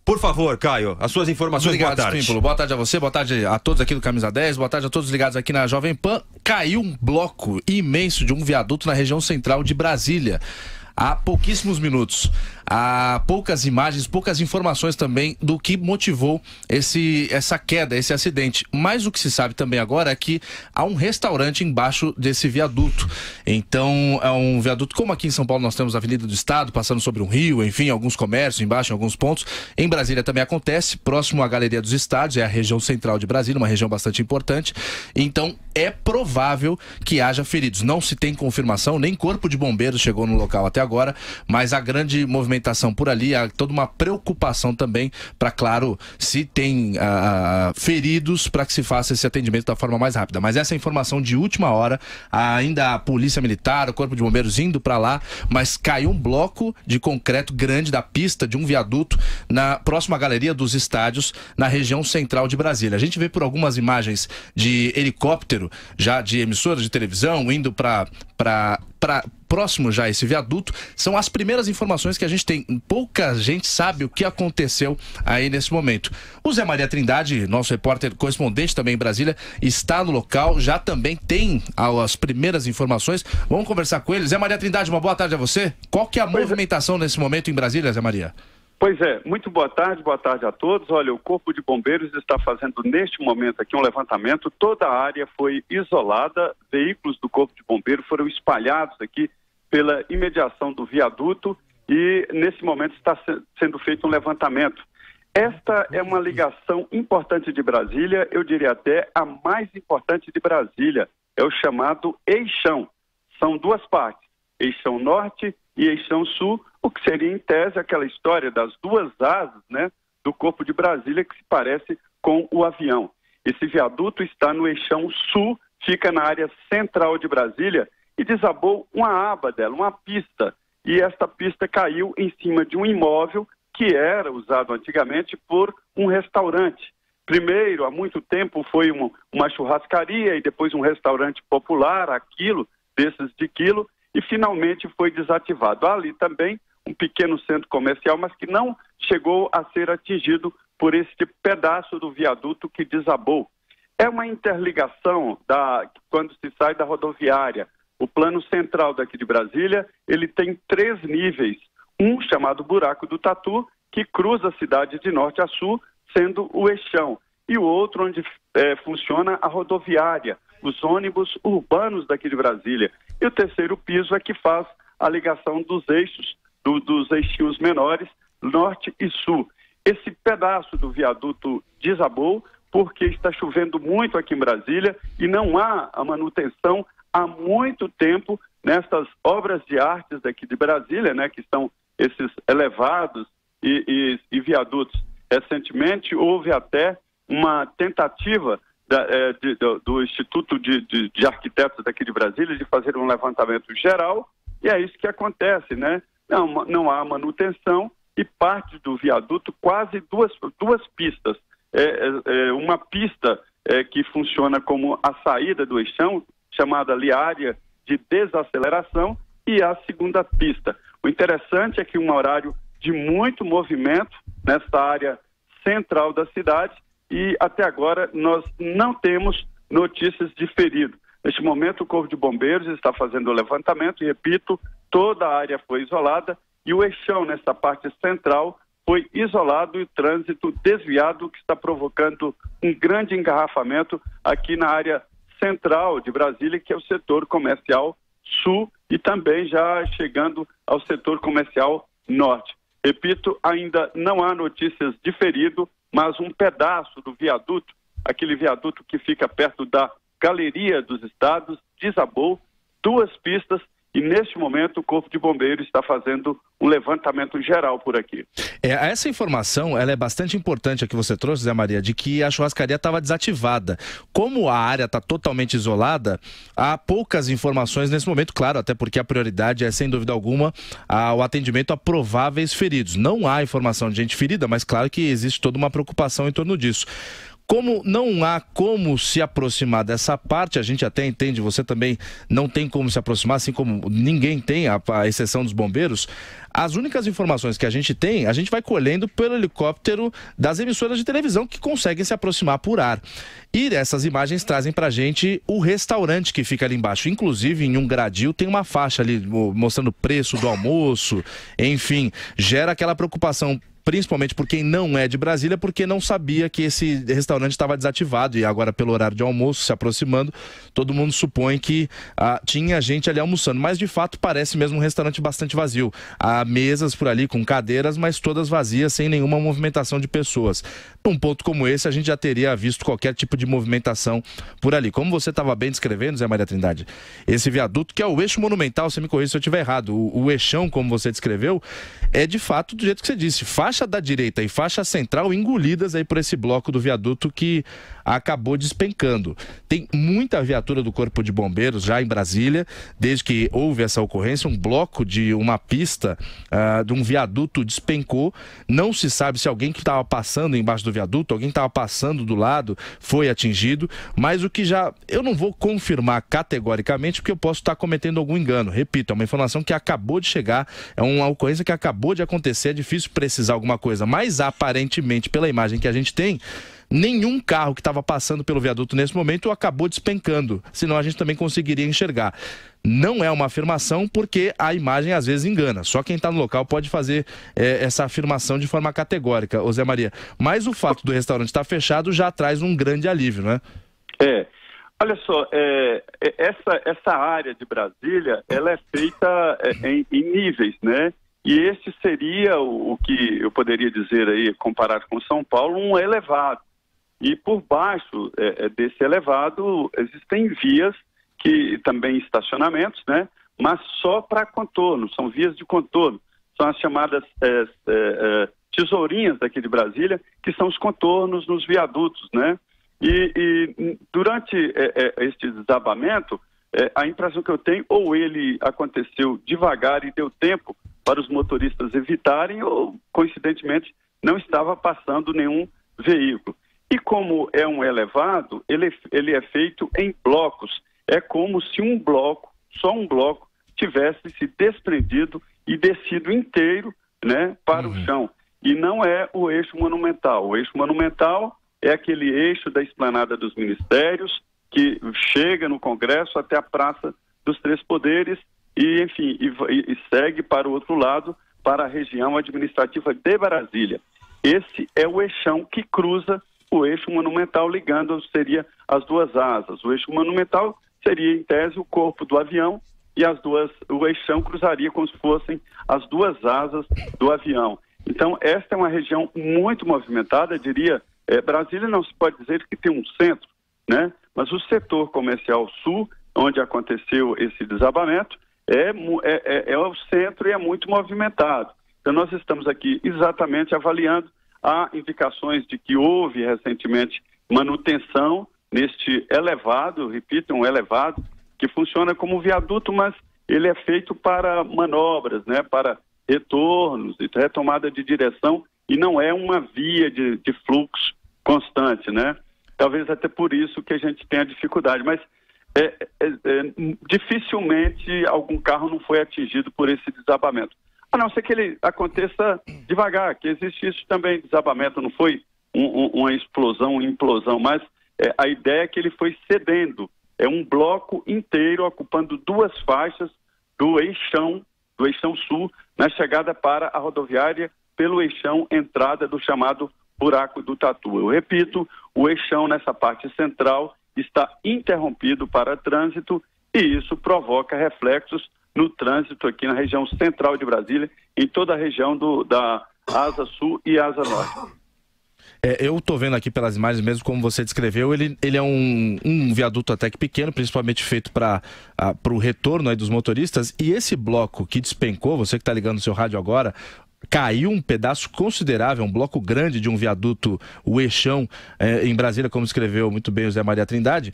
Por favor, Caio, as suas informações. Obrigado, boa tarde. Espímpolo. Boa tarde a você, boa tarde a todos aqui do Camisa 10, boa tarde a todos ligados aqui na Jovem Pan. Caiu um bloco imenso de um viaduto na região central de Brasília. Há pouquíssimos minutos. Há poucas imagens, poucas informações também do que motivou essa queda, esse acidente. Mas o que se sabe também agora é que há um restaurante embaixo desse viaduto. Então, é um viaduto, como aqui em São Paulo nós temos a Avenida do Estado, passando sobre um rio, enfim, alguns comércios embaixo, em alguns pontos. Em Brasília também acontece, próximo à Galeria dos Estádios, é a região central de Brasília, uma região bastante importante. Então, é provável que haja feridos. Não se tem confirmação, nem corpo de bombeiros chegou no local até agora, mas a grande movimentação por ali, há toda uma preocupação também para, claro, se tem feridos, para que se faça esse atendimento da forma mais rápida. Mas essa informação de última hora, ainda a Polícia Militar, o Corpo de Bombeiros indo para lá, mas caiu um bloco de concreto grande da pista de um viaduto na próxima Galeria dos Estádios, na região central de Brasília. A gente vê por algumas imagens de helicóptero, já de emissoras de televisão, indo para próximo já a esse viaduto. São as primeiras informações que a gente tem. Pouca gente sabe o que aconteceu aí nesse momento. O Zé Maria Trindade, nosso repórter correspondente também em Brasília, está no local, já também tem as primeiras informações. Vamos conversar com ele. Zé Maria Trindade, uma boa tarde a você. Qual que é a movimentação nesse momento em Brasília, Zé Maria? Pois é, muito boa tarde a todos. Olha, o Corpo de Bombeiros está fazendo neste momento aqui um levantamento. Toda a área foi isolada, veículos do Corpo de Bombeiros foram espalhados aqui pela imediação do viaduto e nesse momento está sendo feito um levantamento. Esta é uma ligação importante de Brasília, eu diria até a mais importante de Brasília, é o chamado Eixão. São duas partes, Eixão Norte e Eixão Sul, o que seria em tese aquela história das duas asas, né, do Corpo de Brasília que se parece com o avião. Esse viaduto está no Eixão Sul, fica na área central de Brasília e desabou uma aba dela, uma pista. E esta pista caiu em cima de um imóvel que era usado antigamente por um restaurante. Primeiro, há muito tempo, foi uma churrascaria e depois um restaurante popular, aquilo, desses de quilo, e finalmente foi desativado. Há ali também um pequeno centro comercial, mas que não chegou a ser atingido por este pedaço do viaduto que desabou. É uma interligação quando se sai da rodoviária. O plano central daqui de Brasília, ele tem 3 níveis. Um chamado Buraco do Tatu, que cruza a cidade de norte a sul, sendo o Eixão. E o outro onde funciona a rodoviária, os ônibus urbanos daqui de Brasília. E o terceiro piso é que faz a ligação dos eixos, dos eixinhos menores, norte e sul. Esse pedaço do viaduto desabou porque está chovendo muito aqui em Brasília e não há a manutenção há muito tempo nestas obras de artes daqui de Brasília, né, que são esses elevados e viadutos. Recentemente houve até uma tentativa do Instituto de Arquitetos daqui de Brasília de fazer um levantamento geral e é isso que acontece, né? Não há manutenção e parte do viaduto, quase duas pistas. Uma pista que funciona como a saída do eixão, chamada ali área de desaceleração, e a segunda pista. O interessante é que um horário de muito movimento nesta área central da cidade e até agora nós não temos notícias de ferido. Neste momento o Corpo de Bombeiros está fazendo o levantamento e, repito, toda a área foi isolada e o eixão nessa parte central foi isolado e o trânsito desviado, que está provocando um grande engarrafamento aqui na área central de Brasília, que é o setor comercial sul e também já chegando ao setor comercial norte. Repito, ainda não há notícias de ferido, mas um pedaço do viaduto, aquele viaduto que fica perto da Galeria dos Estados, desabou, 2 pistas, e neste momento o Corpo de Bombeiros está fazendo um levantamento geral por aqui. Essa informação ela é bastante importante a que você trouxe, Zé Maria, de que a churrascaria estava desativada. Como a área está totalmente isolada, há poucas informações nesse momento, claro, até porque a prioridade é, sem dúvida alguma, o atendimento a prováveis feridos. Não há informação de gente ferida, mas claro que existe toda uma preocupação em torno disso. Como não há como se aproximar dessa parte, a gente até entende, você também não tem como se aproximar, assim como ninguém tem, a exceção dos bombeiros. As únicas informações que a gente tem, a gente vai colhendo pelo helicóptero das emissoras de televisão que conseguem se aproximar por ar. E essas imagens trazem pra gente o restaurante que fica ali embaixo. Inclusive, em um gradil tem uma faixa ali mostrando o preço do almoço. Enfim, gera aquela preocupação, principalmente por quem não é de Brasília, porque não sabia que esse restaurante estava desativado e agora pelo horário de almoço se aproximando, todo mundo supõe que tinha gente ali almoçando, mas de fato parece mesmo um restaurante bastante vazio. Há mesas por ali com cadeiras, mas todas vazias, sem nenhuma movimentação de pessoas. Num ponto como esse, a gente já teria visto qualquer tipo de movimentação por ali. Como você estava bem descrevendo, Zé Maria Trindade, esse viaduto, que é o eixo monumental, você me corrija se eu estiver errado, o eixão, como você descreveu, é de fato do jeito que você disse, faixa da direita e faixa central engolidas aí por esse bloco do viaduto que acabou despencando. Tem muita viatura do Corpo de Bombeiros já em Brasília, desde que houve essa ocorrência, um bloco de uma pista de um viaduto despencou, não se sabe se alguém que estava passando embaixo do viaduto, alguém que estava passando do lado, foi atingido, mas o que já, eu não vou confirmar categoricamente, porque eu posso estar cometendo algum engano, repito, é uma informação que acabou de chegar, é uma ocorrência que acabou de acontecer, é difícil precisar alguma coisa, mas aparentemente, pela imagem que a gente tem, nenhum carro que estava passando pelo viaduto nesse momento acabou despencando, senão a gente também conseguiria enxergar. Não é uma afirmação porque a imagem às vezes engana, só quem está no local pode fazer essa afirmação de forma categórica, ô Zé Maria. Mas o fato do restaurante estar fechado já traz um grande alívio, não é? Olha só, essa área de Brasília, ela é feita em níveis, né? E esse seria o que eu poderia dizer aí, comparado com São Paulo, um elevado. E por baixo desse elevado existem vias, que também estacionamentos, né? Mas só para contorno, são vias de contorno. São as chamadas tesourinhas daqui de Brasília, que são os contornos nos viadutos, né? E durante este desabamento, a impressão que eu tenho, ou ele aconteceu devagar e deu tempo para os motoristas evitarem, ou, coincidentemente, não estava passando nenhum veículo. E como é um elevado, ele é feito em blocos. É como se um bloco, só um bloco, tivesse se desprendido e descido inteiro, né, para o chão. E não é o eixo monumental. O eixo monumental é aquele eixo da Esplanada dos Ministérios, que chega no Congresso até a Praça dos Três Poderes e, enfim, e segue para o outro lado, para a região administrativa de Brasília. Esse é o eixão que cruza o eixo monumental, ligando, seria as duas asas. O eixo monumental seria, em tese, o corpo do avião e o eixão cruzaria como se fossem as duas asas do avião. Então, esta é uma região muito movimentada, eu diria, Brasília não se pode dizer que tem um centro, né? Mas o setor comercial sul, onde aconteceu esse desabamento, é o centro e é muito movimentado. Então, nós estamos aqui exatamente avaliando. Há indicações de que houve recentemente manutenção neste elevado, repito, um elevado que funciona como viaduto, mas ele é feito para manobras, né, para retornos e retomada de direção, e não é uma via de fluxo constante, né? Talvez até por isso que a gente tenha dificuldade, mas dificilmente algum carro não foi atingido por esse desabamento. A não ser que ele aconteça devagar, que existe isso também, desabamento, não foi uma explosão, implosão, mas a ideia é que ele foi cedendo. É um bloco inteiro ocupando duas faixas do eixão sul, na chegada para a rodoviária pelo eixão entrada do chamado Buraco do Tatu. Eu repito, o eixão nessa parte central está interrompido para trânsito e isso provoca reflexos no trânsito aqui na região central de Brasília, em toda a região da Asa Sul e Asa Norte. Eu estou vendo aqui pelas imagens, mesmo como você descreveu, ele é um viaduto até que pequeno, principalmente feito para o retorno aí dos motoristas, e esse bloco que despencou, você que está ligando o seu rádio agora, caiu um pedaço considerável, um bloco grande de um viaduto, o eixão, em Brasília, como escreveu muito bem o Zé Maria Trindade.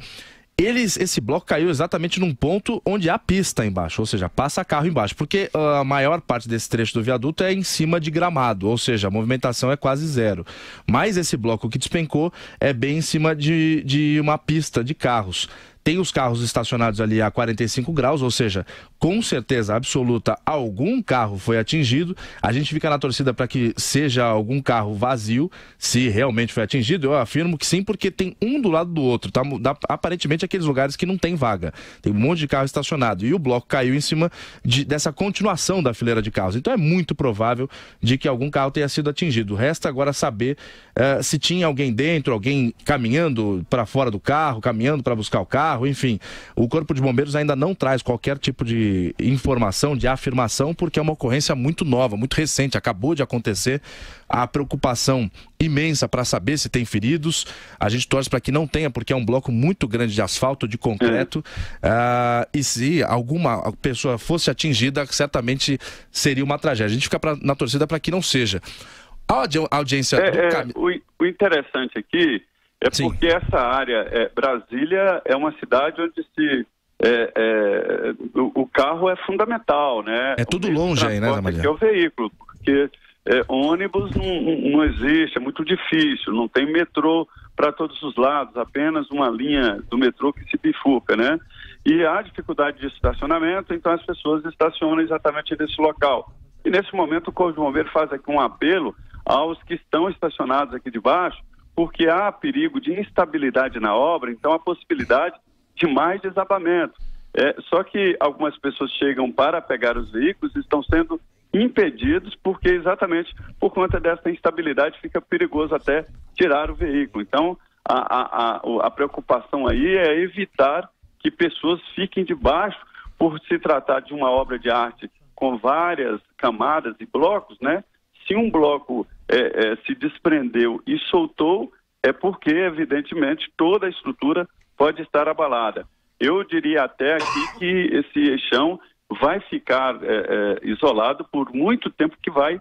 Esse bloco caiu exatamente num ponto onde há pista embaixo, ou seja, passa carro embaixo, porque a maior parte desse trecho do viaduto é em cima de gramado, ou seja, a movimentação é quase zero. Mas esse bloco que despencou é bem em cima de uma pista de carros. Tem os carros estacionados ali a 45 graus, ou seja, com certeza absoluta, algum carro foi atingido. A gente fica na torcida para que seja algum carro vazio, se realmente foi atingido. Eu afirmo que sim, porque tem um do lado do outro. Tá? Aparentemente, aqueles lugares que não tem vaga. Tem um monte de carro estacionado. E o bloco caiu em cima dessa continuação da fileira de carros. Então é muito provável de que algum carro tenha sido atingido. Resta agora saber se tinha alguém dentro, alguém caminhando para fora do carro, caminhando para buscar o carro. Enfim, o Corpo de Bombeiros ainda não traz qualquer tipo de informação, de afirmação, porque é uma ocorrência muito nova, muito recente, acabou de acontecer. A preocupação imensa para saber se tem feridos, a gente torce para que não tenha, porque é um bloco muito grande de asfalto, de concreto, e se alguma pessoa fosse atingida, certamente seria uma tragédia. A gente fica na torcida para que não seja. A audiência... O interessante aqui é Sim. porque essa área, Brasília é uma cidade onde o carro é fundamental, né? É tudo longe aí, né, Zé Maria? É o veículo, porque ônibus não existe, é muito difícil, não tem metrô para todos os lados, apenas uma linha do metrô que se bifurca, né? E há dificuldade de estacionamento, então as pessoas estacionam exatamente nesse local. E nesse momento o Corpo de Bombeiros faz aqui um apelo aos que estão estacionados aqui debaixo, porque há perigo de instabilidade na obra, então há possibilidade de mais desabamento. Só que algumas pessoas chegam para pegar os veículos e estão sendo impedidos porque exatamente por conta dessa instabilidade fica perigoso até tirar o veículo. Então a preocupação aí é evitar que pessoas fiquem debaixo por se tratar de uma obra de arte com várias camadas e blocos, né? Se um bloco se desprendeu e soltou, é porque, evidentemente, toda a estrutura pode estar abalada. Eu diria até aqui que esse eixão vai ficar isolado por muito tempo, que vai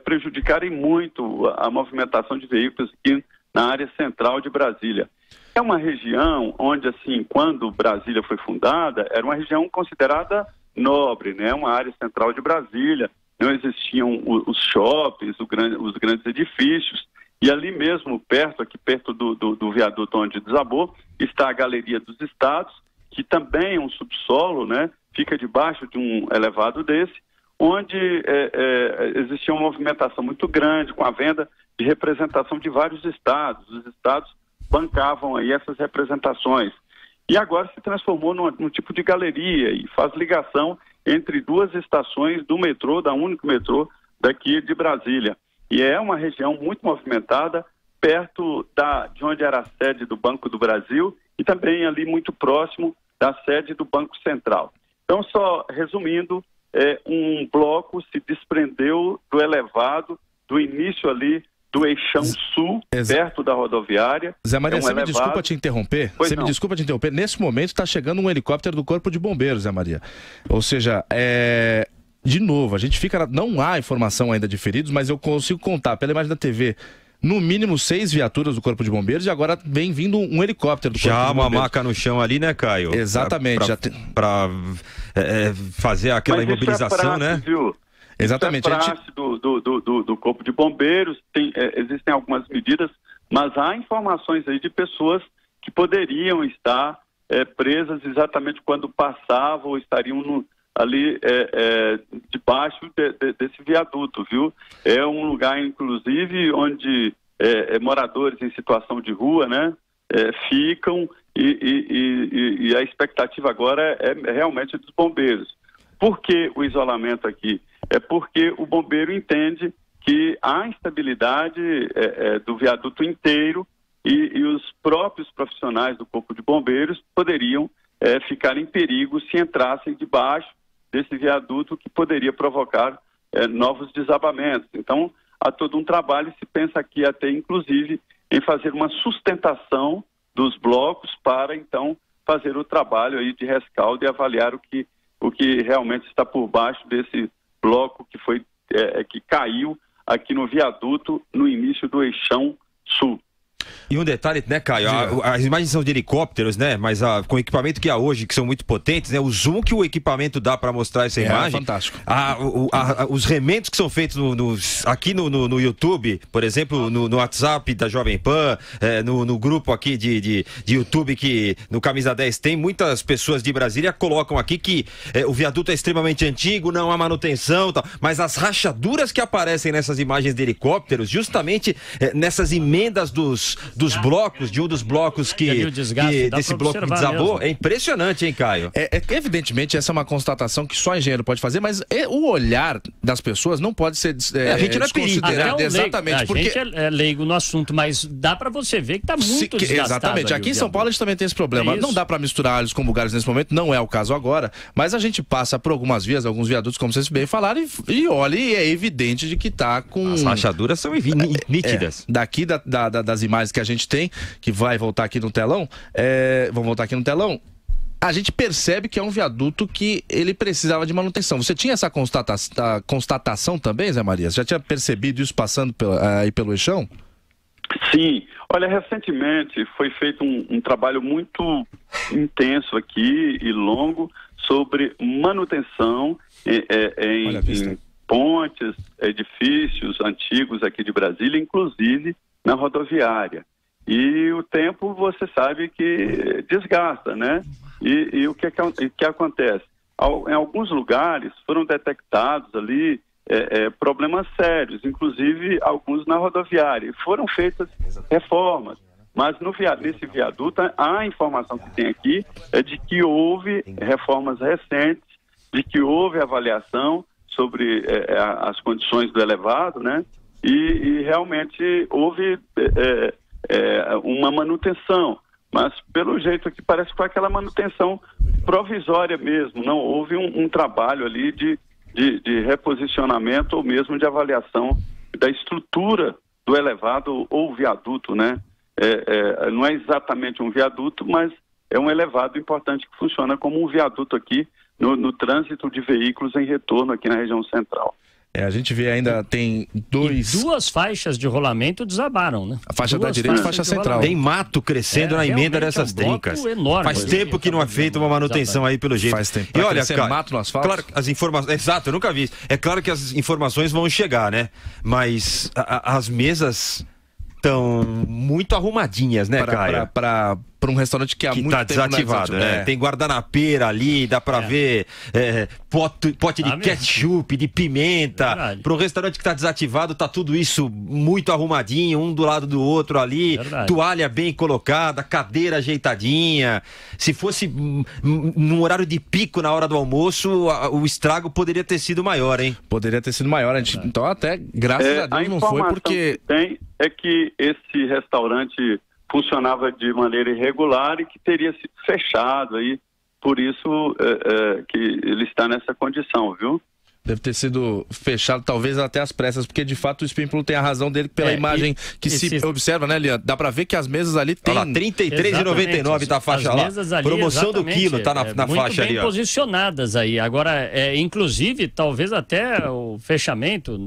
prejudicar em muito a movimentação de veículos aqui na área central de Brasília. É uma região onde, assim, quando Brasília foi fundada, era uma região considerada nobre, né? Uma área central de Brasília. Não existiam os shoppings, os grandes edifícios, e ali mesmo, aqui perto do viaduto onde desabou, está a Galeria dos Estados, que também é um subsolo, né? Fica debaixo de um elevado desse, onde existia uma movimentação muito grande com a venda de representação de vários estados. Os estados bancavam aí essas representações. E agora se transformou num tipo de galeria e faz ligação entre duas estações do metrô, da único metrô daqui de Brasília. E é uma região muito movimentada, perto de onde era a sede do Banco do Brasil e também ali muito próximo da sede do Banco Central. Então, só resumindo, um bloco se desprendeu do elevado, do início ali do Eixão Sul, perto da rodoviária. Zé Maria, você me desculpa te interromper? Me desculpa te interromper. Nesse momento está chegando um helicóptero do Corpo de Bombeiros, Zé Maria. Ou seja, de novo, a gente fica... Não há informação ainda de feridos, mas eu consigo contar pela imagem da TV... No mínimo 6 viaturas do Corpo de Bombeiros e agora vem vindo um helicóptero do Corpo de Bombeiros. Já uma maca no chão ali, né, Caio? Exatamente. Para fazer aquela imobilização, isso é prática, né? Viu? Exatamente. Isso é prática do Corpo de Bombeiros, existem algumas medidas, mas há informações aí de pessoas que poderiam estar presas exatamente quando passavam ou estariam ali debaixo desse viaduto, viu? É um lugar, inclusive, onde moradores em situação de rua, né, ficam e a expectativa agora é realmente dos bombeiros. Por que o isolamento aqui? É porque o bombeiro entende que há instabilidade do viaduto inteiro e os próprios profissionais do Corpo de Bombeiros poderiam ficar em perigo se entrassem debaixo desse viaduto, que poderia provocar novos desabamentos. Então, há todo um trabalho, se pensa aqui até, inclusive, em fazer uma sustentação dos blocos para, então, fazer o trabalho aí de rescaldo e avaliar o que realmente está por baixo desse bloco que caiu aqui no viaduto no início do Eixão Sul. E um detalhe, né, Caio? As imagens são de helicópteros, né? Mas com o equipamento que há hoje, que são muito potentes, né? O zoom que o equipamento dá para mostrar essa imagem. É fantástico. Os remendos que são feitos aqui no YouTube, por exemplo, no WhatsApp da Jovem Pan, no grupo aqui de YouTube que no Camisa 10 tem, muitas pessoas de Brasília colocam aqui que o viaduto é extremamente antigo, não há manutenção, tal, mas as rachaduras que aparecem nessas imagens de helicópteros, justamente nessas emendas dos blocos, de um dos blocos desse bloco que desabou, mesmo. É impressionante, hein, Caio? Evidentemente, essa é uma constatação que só engenheiro pode fazer, mas o olhar das pessoas não pode ser a gente não é desconsiderado. Exatamente. A gente é leigo no assunto, mas dá pra você ver que tá muito desgastado. Exatamente. Aqui em São Paulo a gente também tem esse problema. Não dá pra misturar alhos com bugalhos nesse momento, não é o caso agora, mas a gente passa por algumas vias, alguns viadutos, como vocês bem falaram, e olha, e é evidente de que tá com... As rachaduras são nítidas. Daqui das imagens que a gente tem, que vai voltar aqui no telão, vamos voltar aqui no telão, a gente percebe que é um viaduto que ele precisava de manutenção. Você tinha essa constatação também, Zé Maria? Você já tinha percebido isso passando aí pelo eixão? Sim. Olha, recentemente foi feito um trabalho muito intenso aqui e longo sobre manutenção em pontes, edifícios antigos aqui de Brasília, inclusive na rodoviária. E o tempo, você sabe que desgasta, né? E o que acontece? Em alguns lugares foram detectados ali problemas sérios, inclusive alguns na rodoviária. Foram feitas reformas, mas nesse viaduto, a informação que tem aqui é de que houve reformas recentes, de que houve avaliação sobre as condições do elevado, né? E realmente houve uma manutenção, mas pelo jeito aqui parece que foi aquela manutenção provisória mesmo, não houve um trabalho ali de reposicionamento ou mesmo de avaliação da estrutura do elevado ou viaduto, né? Não é exatamente um viaduto, mas é um elevado importante que funciona como um viaduto aqui no trânsito de veículos em retorno aqui na região central. A gente vê ainda tem duas faixas de rolamento desabaram, né? A faixa da direita e a faixa central. Tem mato crescendo na emenda dessas trincas. Enorme, faz tempo que não é feita uma manutenção aí pelo jeito. Faz tempo. E olha, cara, mato no asfalto. Claro, as informações. Exato, eu nunca vi. É claro que as informações vão chegar, né? Mas as mesas estão muito arrumadinhas, né, Caio? Para um restaurante que há muito tá tempo desativado, né? Tem guardanapeira ali, dá pra ver pote de ketchup, de pimenta. Para um restaurante que tá desativado, tá tudo isso muito arrumadinho, um do lado do outro ali, toalha bem colocada, cadeira ajeitadinha. Se fosse num horário de pico na hora do almoço, o estrago poderia ter sido maior, hein? Poderia ter sido maior. Então até, graças a Deus, não foi porque... Que tem é que esse restaurante funcionava de maneira irregular e que teria sido fechado aí, por isso que ele está nessa condição, viu? Deve ter sido fechado, talvez até às pressas, porque de fato o Espímpolo tem a razão dele pela imagem que se observa, né, Lian? Dá pra ver que as mesas ali tem... Olha lá, R$33,99 tá a faixa lá. Ali, promoção do quilo tá na faixa ali, ó. Muito bem posicionadas aí. Agora, inclusive, talvez até o fechamento,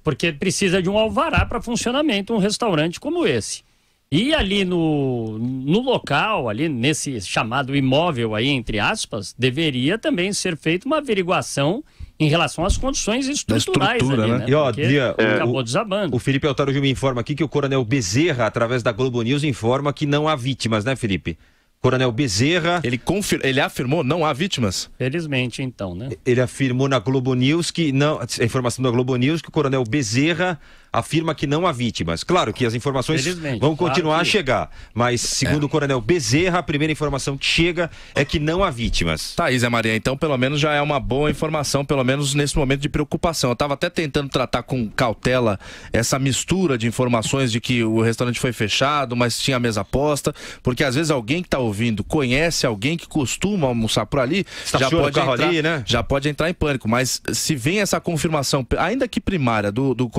porque precisa de um alvará para funcionamento, um restaurante como esse. E ali no local, ali nesse chamado imóvel aí, entre aspas, deveria também ser feita uma averiguação em relação às condições estruturais ali, né? E ó, acabou desabando. O Felipe Altaro me informa aqui que o Coronel Bezerra, através da Globo News, informa que não há vítimas, né, Felipe? Coronel Bezerra... Ele afirmou não há vítimas? Felizmente, então, né? Ele afirmou na Globo News que não... A informação da Globo News que o Coronel Bezerra afirma que não há vítimas. Claro que as informações vão continuar a chegar, mas segundo o Coronel Bezerra, a primeira informação que chega é que não há vítimas. Tá aí, Zé Maria, então pelo menos já é uma boa informação, pelo menos nesse momento de preocupação. Eu estava até tentando tratar com cautela essa mistura de informações de que o restaurante foi fechado, mas tinha a mesa posta, porque às vezes alguém que está ouvindo conhece alguém que costuma almoçar por ali, já pode entrar em pânico, mas se vem essa confirmação, ainda que primária, do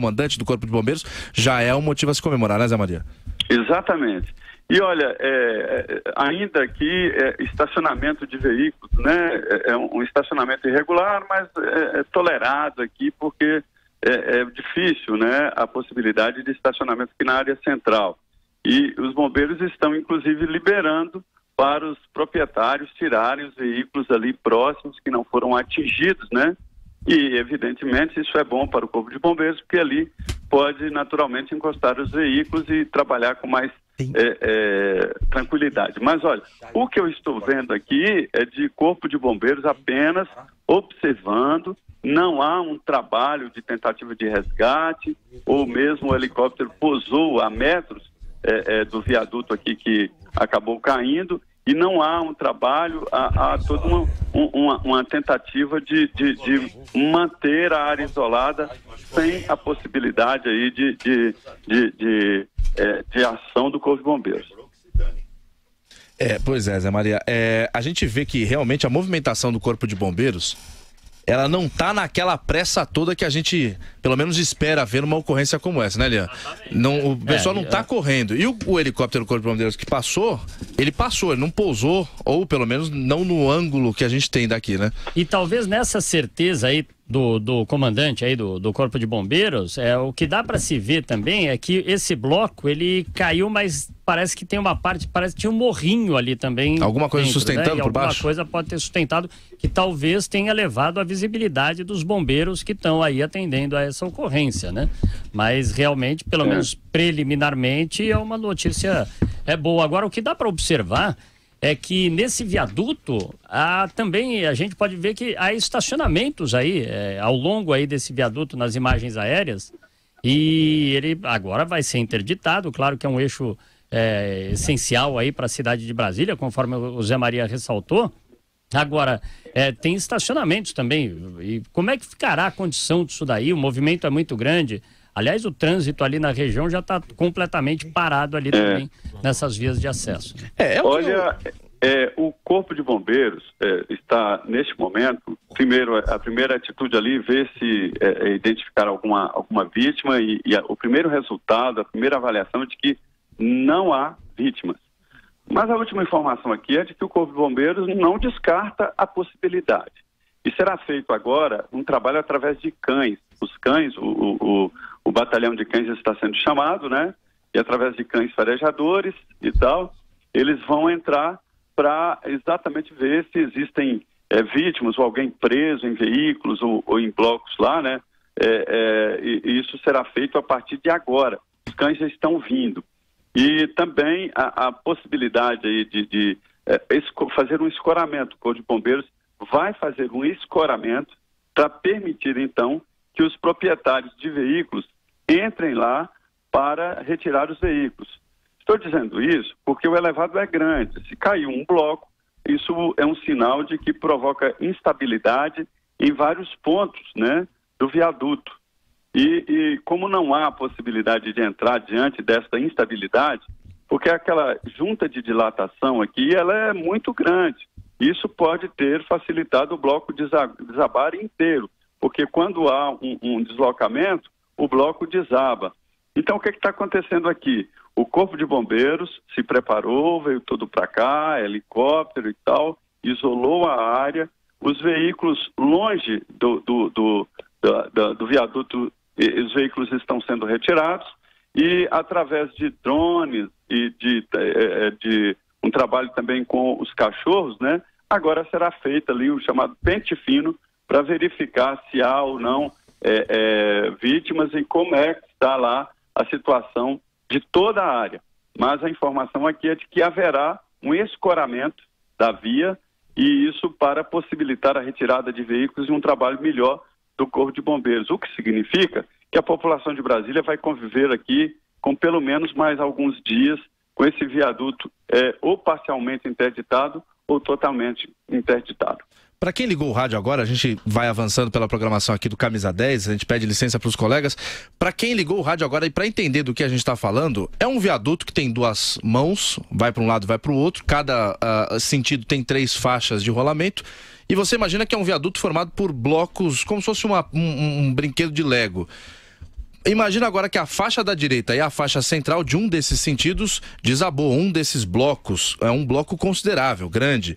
comandante do Corpo de Bombeiros, já é um motivo a se comemorar, né, Zé Maria? Exatamente. E olha, ainda que estacionamento de veículos, né, é um estacionamento irregular, mas é tolerado aqui porque é difícil, né, a possibilidade de estacionamento aqui na área central. E os bombeiros estão, inclusive, liberando para os proprietários tirarem os veículos ali próximos que não foram atingidos, né? E, evidentemente, isso é bom para o Corpo de Bombeiros, porque ali pode, naturalmente, encostar os veículos e trabalhar com mais tranquilidade. Mas, olha, o que eu estou vendo aqui é de Corpo de Bombeiros apenas observando, não há um trabalho de tentativa de resgate, ou mesmo o helicóptero pousou a metros do viaduto aqui que acabou caindo, e não há um trabalho, há toda uma tentativa de manter a área isolada sem a possibilidade aí de ação do Corpo de Bombeiros. Pois é, Zé Maria. A gente vê que realmente a movimentação do Corpo de Bombeiros, ela não tá naquela pressa toda que a gente, pelo menos, espera ver uma ocorrência como essa, né, Lian? Não, o pessoal não tá correndo. E o helicóptero do Corpo de Bombeiros que passou, ele não pousou, ou pelo menos não no ângulo que a gente tem daqui, né? E talvez nessa certeza aí do comandante aí do Corpo de Bombeiros, o que dá para se ver também é que esse bloco, ele caiu, mas parece que tem uma parte, parece que tinha um morrinho ali também. Alguma coisa dentro, sustentando, né? por baixo? Alguma coisa pode ter sustentado, que talvez tenha levado a visibilidade dos bombeiros que estão aí atendendo a essa ocorrência, né? Mas realmente, pelo menos preliminarmente, é uma notícia boa. Agora, o que dá para observar é que nesse viaduto também a gente pode ver que há estacionamentos aí ao longo aí desse viaduto nas imagens aéreas, e ele agora vai ser interditado. Claro que é um eixo essencial aí para a cidade de Brasília, conforme o Zé Maria ressaltou. Agora, tem estacionamentos também, e como é que ficará a condição disso daí? O movimento é muito grande. Aliás, o trânsito ali na região já está completamente parado ali também, nessas vias de acesso. Olha, o Corpo de Bombeiros está, neste momento, a primeira atitude ali, ver se identificar alguma vítima, e o primeiro resultado, a primeira avaliação é de que não há vítimas. Mas a última informação aqui é de que o Corpo de Bombeiros não descarta a possibilidade. E será feito agora um trabalho através de cães. Os cães, o batalhão de cães está sendo chamado, né? E através de cães farejadores e tal, eles vão entrar para exatamente ver se existem vítimas ou alguém preso em veículos ou em blocos lá, né? E isso será feito a partir de agora. Os cães já estão vindo. E também a possibilidade aí de fazer um escoramento. O Corpo de Bombeiros vai fazer um escoramento para permitir, então, que os proprietários de veículos entrem lá para retirar os veículos. Estou dizendo isso porque o elevado é grande. Se caiu um bloco, isso é um sinal de que provoca instabilidade em vários pontos, né, do viaduto. E como não há possibilidade de entrar diante desta instabilidade, porque aquela junta de dilatação aqui, ela é muito grande. Isso pode ter facilitado o bloco desabar inteiro, porque quando há um deslocamento, o bloco desaba. Então, o que está acontecendo aqui? O Corpo de Bombeiros se preparou, veio todo para cá, helicóptero e tal, isolou a área. Os veículos longe do viaduto, os veículos estão sendo retirados, e através de drones e de um trabalho também com os cachorros, né? Agora será feito ali o chamado pente fino para verificar se há ou não vítimas e como é que está lá a situação de toda a área. Mas a informação aqui é de que haverá um escoramento da via, e isso para possibilitar a retirada de veículos e um trabalho melhor do Corpo de Bombeiros, o que significa que a população de Brasília vai conviver aqui com pelo menos mais alguns dias com esse viaduto ou parcialmente interditado ou totalmente interditado. Para quem ligou o rádio agora, a gente vai avançando pela programação aqui do Camisa 10, a gente pede licença para os colegas. Para quem ligou o rádio agora e para entender do que a gente está falando, é um viaduto que tem duas mãos, vai para um lado e vai para o outro, cada sentido tem 3 faixas de rolamento, e você imagina que é um viaduto formado por blocos, como se fosse um brinquedo de Lego. Imagina agora que a faixa da direita e a faixa central de um desses sentidos desabou. Um desses blocos, é um bloco considerável, grande,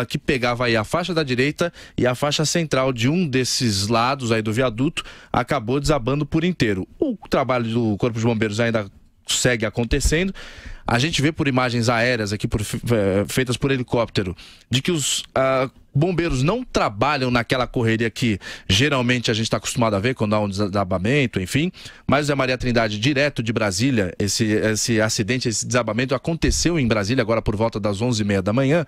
que pegava aí a faixa da direita, e a faixa central de um desses lados aí do viaduto acabou desabando por inteiro. O trabalho do Corpo de Bombeiros ainda segue acontecendo. A gente vê por imagens aéreas aqui, feitas por helicóptero, de que os bombeiros não trabalham naquela correria que geralmente a gente está acostumado a ver quando há um desabamento, enfim. Mas o Zé Maria Trindade, direto de Brasília, esse acidente, esse desabamento aconteceu em Brasília agora por volta das 11h30 da manhã.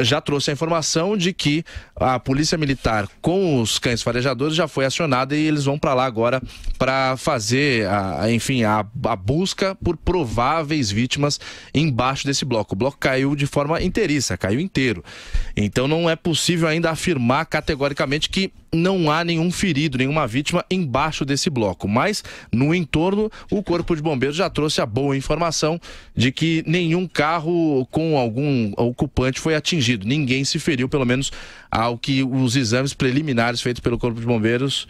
Já trouxe a informação de que a Polícia Militar com os cães farejadores já foi acionada e eles vão para lá agora para fazer, a busca por prováveis vítimas embaixo desse bloco. O bloco caiu de forma inteiriça, caiu inteiro. Então não é possível ainda afirmar categoricamente que não há nenhum ferido, nenhuma vítima embaixo desse bloco. Mas, no entorno, o Corpo de Bombeiros já trouxe a boa informação de que nenhum carro com algum ocupante foi atingido. Ninguém se feriu, pelo menos ao que os exames preliminares feitos pelo Corpo de Bombeiros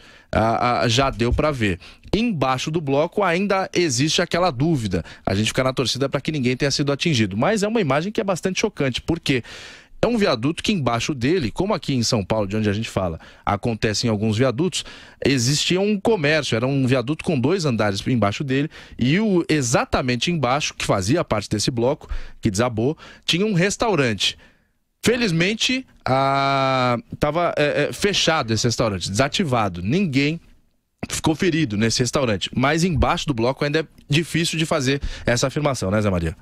já deu para ver. Embaixo do bloco ainda existe aquela dúvida. A gente fica na torcida para que ninguém tenha sido atingido. Mas é uma imagem que é bastante chocante, porque é um viaduto que embaixo dele, como aqui em São Paulo, de onde a gente fala, acontece em alguns viadutos, existia um comércio, era um viaduto com 2 andares embaixo dele, e exatamente embaixo, que fazia parte desse bloco, que desabou, tinha um restaurante. Felizmente, estava fechado esse restaurante, desativado. Ninguém ficou ferido nesse restaurante, mas embaixo do bloco ainda é difícil de fazer essa afirmação, né, Zé Maria?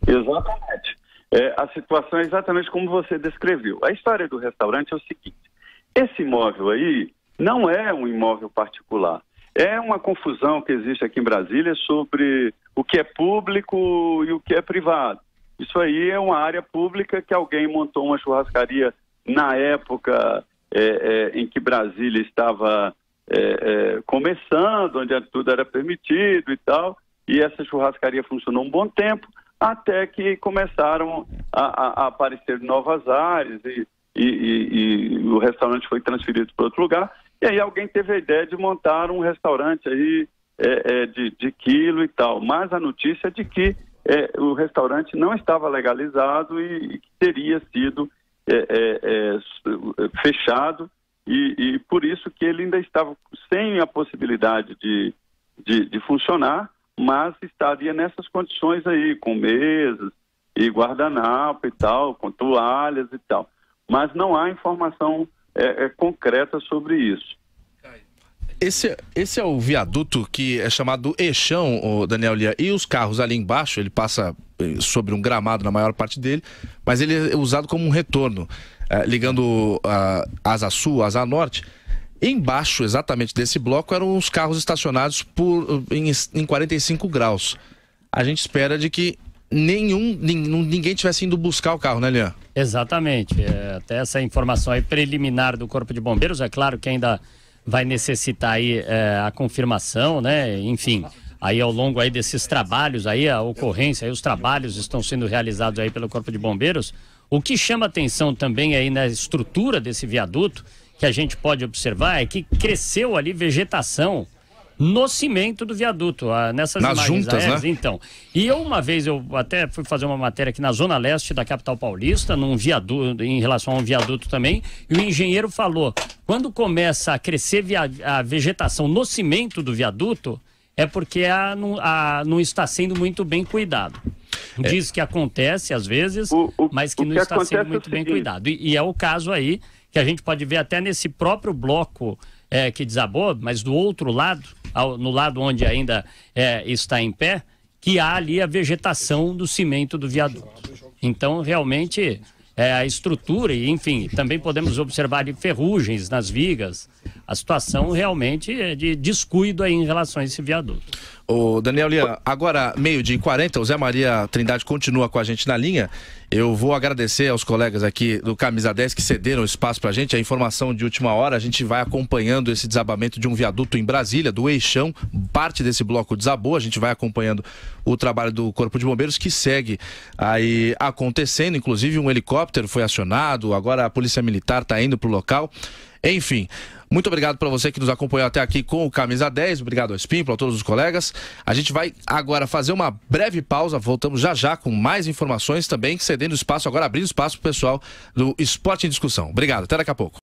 Exatamente. A situação é exatamente como você descreveu. A história do restaurante é o seguinte: esse imóvel aí não é um imóvel particular. É uma confusão que existe aqui em Brasília sobre o que é público e o que é privado. Isso aí é uma área pública que alguém montou uma churrascaria na época em que Brasília estava começando, onde tudo era permitido e tal, e essa churrascaria funcionou um bom tempo, até que começaram a aparecer novas áreas e o restaurante foi transferido para outro lugar. E aí alguém teve a ideia de montar um restaurante aí de quilo e tal. Mas a notícia é de que o restaurante não estava legalizado e que teria sido fechado e por isso que ele ainda estava sem a possibilidade de funcionar, mas estaria nessas condições aí, com mesas e guardanapo e tal, com toalhas e tal. Mas não há informação concreta sobre isso. Esse é o viaduto que é chamado Eixão, Daniel Lia, e os carros ali embaixo, ele passa sobre um gramado na maior parte dele, mas ele é usado como um retorno, ligando a Asa Sul, Asa Norte. Embaixo, exatamente desse bloco, eram os carros estacionados em 45 graus. A gente espera de que ninguém tivesse indo buscar o carro, né, Lian? Exatamente. Até essa informação aí preliminar do Corpo de Bombeiros, é claro que ainda vai necessitar aí a confirmação, né? Enfim, aí ao longo aí desses trabalhos aí, a ocorrência, aí os trabalhos estão sendo realizados aí pelo Corpo de Bombeiros. O que chama atenção também aí na estrutura desse viaduto, que a gente pode observar, é que cresceu ali vegetação no cimento do viaduto, nessas nas imagens juntas, aéreas, né? Então. E uma vez eu até fui fazer uma matéria aqui na Zona Leste da capital paulista, num viaduto, em relação a um viaduto também, e o engenheiro falou, quando começa a crescer a vegetação no cimento do viaduto, é porque não está sendo muito bem cuidado. Diz que acontece às vezes, mas que não está sendo muito bem cuidado. E é o caso aí, que a gente pode ver até nesse próprio bloco que desabou, mas do outro lado, no lado onde ainda está em pé, que há ali a vegetação do cimento do viaduto. Então, realmente, a estrutura, e enfim, também podemos observar ali ferrugens nas vigas. A situação realmente é de descuido aí em relação a esse viaduto. Ô Daniel Lian, agora 12h40, o Zé Maria Trindade continua com a gente na linha. Eu vou agradecer aos colegas aqui do Camisa 10 que cederam espaço pra gente, a informação de última hora. A gente vai acompanhando esse desabamento de um viaduto em Brasília, do Eixão, parte desse bloco desabou, a gente vai acompanhando o trabalho do Corpo de Bombeiros que segue aí acontecendo, inclusive um helicóptero foi acionado, agora a Polícia Militar está indo pro local. Enfim, muito obrigado para você que nos acompanhou até aqui com o Camisa 10, obrigado ao Espímpolo, a todos os colegas. A gente vai agora fazer uma breve pausa, voltamos já com mais informações também, cedendo espaço, agora abrindo espaço para o pessoal do Esporte em Discussão. Obrigado, até daqui a pouco.